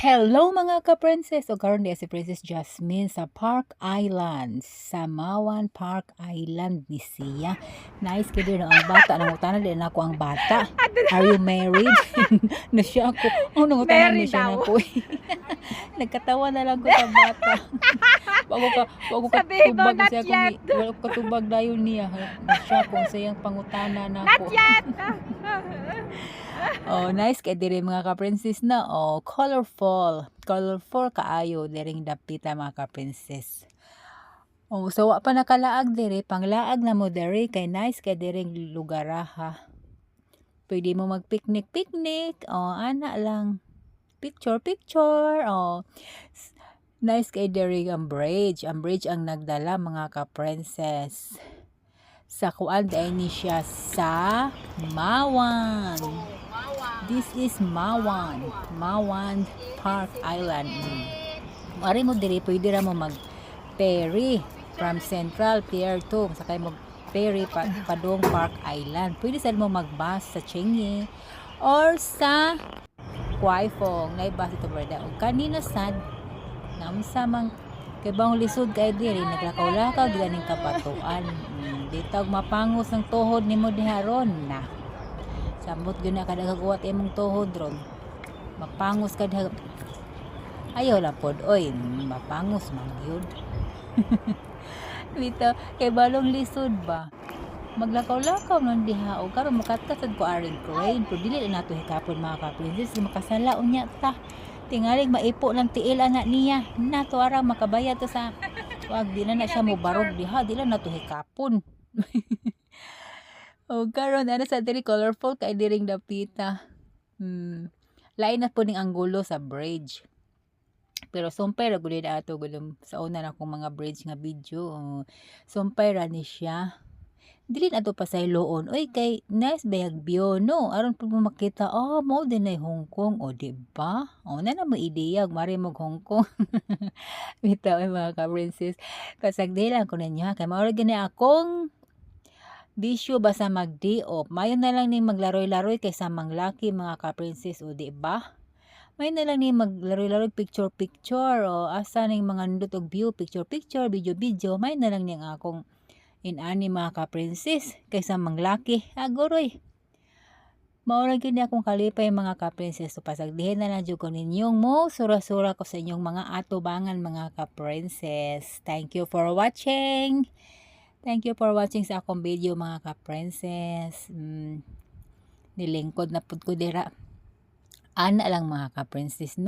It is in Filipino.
Hello mga ka-princess! O karon diya si Princess Jasmine sa Park Island. Sa Mawan Park Island ni siya. Nice kay din ang bata. Nangutanan din ako ang bata. Are you married? Na siya ako. Oh, nangutanan na Married siya na daw. ako. Nagkatawa na lang ko sa bata. Bago ka Sabihin mo, tubag not siya yet. kung wala ko katubag dayon niya. Na siya kung sayang pangutana na Not ako. yet! Oh, nice kay diri mga ka-princess na. Oh, colorful. Colorful kaayo diring dapita mga ka-princess. Oh, so wa pa nakalaag diri, panglaag na mo diri kay nice kay diring lugar ha. Pwede mo mag-picnic. Oh, ana lang. Picture. Oh, nice kay diri ang bridge. Ang bridge ang nagdala mga ka-princess. Sa kuan dai ni siya sa Mawan. This is Mawan Park Island. Mari mo diri pwede ra mo mag ferry from Central Pier 2 sakay mo ferry padong Park Island. Pwede sad mo mag-bus sa Chengi or sa Kwai Fong. Nay bus ito brada. O kanina sad naunsa mang kay bang lisod kay diri naglakaw-lakaw ganing kapatuan. Dito mapangos ang tuhod nimo diharon na. Samot gyud na kada kagawa imong tuhod ron. Mapangos kada. Ayaw lang pod oy, mapangos man gyud. Dito kay balong lisod ba. Maglakaw-lakaw man diha o karon makatkat ko aring crane, pero dili na nato hikapon mga ka-princess makasala unya ta. Tingaling maipo ng tiil ana niya. Nato ara makabayad to sa wag di na siya mo barog diha, dili na nato hikapon. O karon ano sa diri colorful kay diring dapita. Lain na po ning anggulo sa bridge. Pero sumpay ra gud ato gud sa una na akong mga bridge nga video. Sumpay ra ni siya. Dili na to pasayloon. Oy kay nice bayag view no. Aron pud mo makita mo din ay Hong Kong o di ba? O na mo ideya mari mo Hong Kong. Bitaw ay mga ka-princess. Kasagdilan ko ninyo kay mao gani akong bisyo basta mag-day off. Mayon na lang ning maglaroy-laroy kaysa manglaki mga ka-princess o di ba? Mayon na lang ning maglaroy-laroy picture o asa ning mga nindot og view picture, video. Mayon na lang ning akong inani mga ka-princess kaysa manglaki. Agoroy. Maura gyud akong kalipay mga ka-princess. So pasagdihin na lang jud ko ninyong mo sura-sura ko sa inyong mga atubangan mga ka-princess. Thank you for watching. Thank you for watching sa akong video mga ka-princess. Nilingkod na pud ko dira. Ana lang mga ka-princess no.